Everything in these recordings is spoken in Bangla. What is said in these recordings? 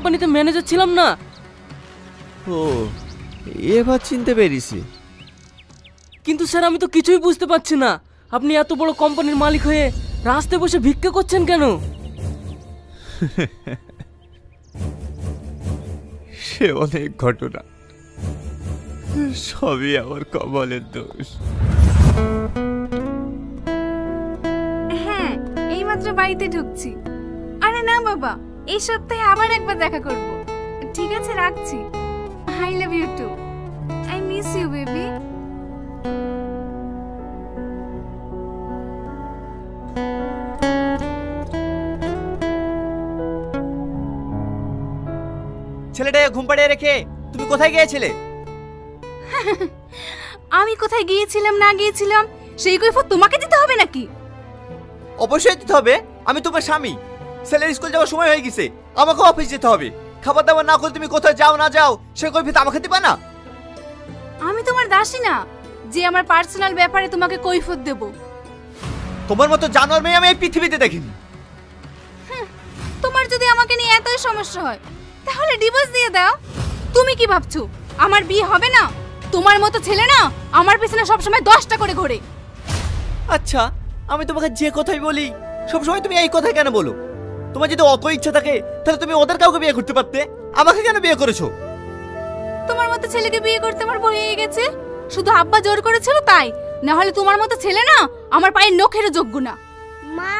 কোম্পানিতে ম্যানেজার ছিলাম না। ও, এবার চিনতে পেরেছি। কিন্তু স্যার আমি তো কিছুই বুঝতে পারছি না, আপনি এত বড় কোম্পানির মালিক হয়ে রাস্তায় বসে ভিক্ষা করছেন কেন? সে অনেক ঘটনা, সবই আমার কপালের দোষ। হ্যাঁ, এইমাত্র বাড়িতে ঢুকছি। আরে না বাবা, এই সপ্তাহে আবার একবার দেখা করব। ঠিক আছে, রাখছি। I love you too. I miss you baby. ছেলেটাকে ঘুম পাড়িয়ে রেখে তুমি কোথায় গিয়েছিলে? আমি কোথায় গিয়েছিলাম না গিয়েছিলাম সেই কৈফিয়ত তোমাকে দিতে হবে নাকি? অবশ্যই দিতে হবে, আমি তোমার স্বামী। ছেলের স্কুল যাওয়ার সময় হয়ে গেছে, আমাকে অফিস যেতে হবে। খাবার দাবার না করে তুমি কোথায় যাও না যাও সে কৈফিয়ত আমাকে দিবা না? আমি তোমার দাসী না যে আমার পার্সোনাল ব্যাপারে তোমাকে কৈফিয়ত দেব। তোমার মতো জানোয়ার মেয়ে আমি এই পৃথিবীতে দেখিনি। তোমার যদি আমাকে নিয়ে এতই সমস্যা হয় তাহলে ডিভোর্স দিয়ে দাও। তুমি কি ভাবছো আমার বিয়ে হবে না? তোমার মতো ছেলে না আমার পিছনে সবসময় 10টা করে ঘোরে। আচ্ছা, আমি তোমাকে যে কথাই বলি সবসময় তুমি এই কথা কেন বলো? তোমার যদি অত ইচ্ছা থাকে তাহলে তুমি ওদের কাউকে বিয়ে করতে পারতে, আমাকে কেন বিয়ে করেছো? তোমার মতো ছেলেকে বিয়ে করতে আমার ভয় হয়ে গেছে। শুধু আব্বা জোর করেছিল তাই, না হলে তোমার মতো ছেলে না আমার পায়ের নখেরও যোগ্য না। মা,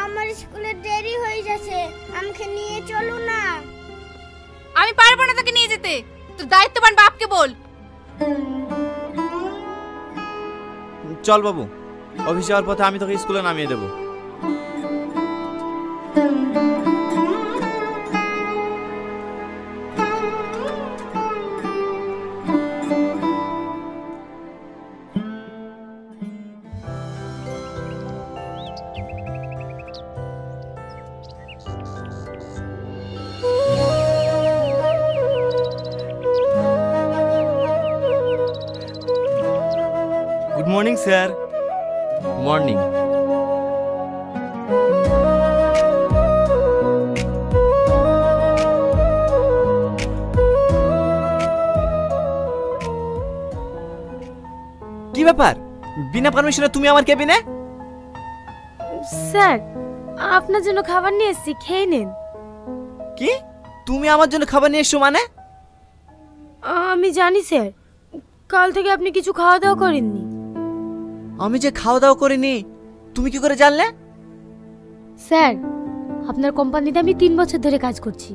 আমার স্কুলে দেরি হয়ে যাচ্ছে, আমাকে নিয়ে চলো না। আমি পারবো না তোকে নিয়ে যেতে, তোর দায়িত্ববান বাপকে বল। চল বাবু, অফিস যাওয়ার পথে আমি তোকে স্কুলে নামিয়ে দেবো। Good morning sir. মর্নিং। কি ব্যাপার, বিনা পারমিশনে তুমি আমার কেবিনে? স্যার, আপনার জন্য খাবার নিয়ে এসেছি, খেয়ে নিন। কি, তুমি আমার জন্য খাবার নিয়ে এসছো মানে? আমি জানি স্যার, কাল থেকে আপনি কিছু খাওয়া দাওয়া করেননি। আমি যে খাওয়া দাওয়া করিনি তুমি কি করে জানলে? স্যার, আপনার কোম্পানিতে আমি 3 বছর ধরে কাজ করছি।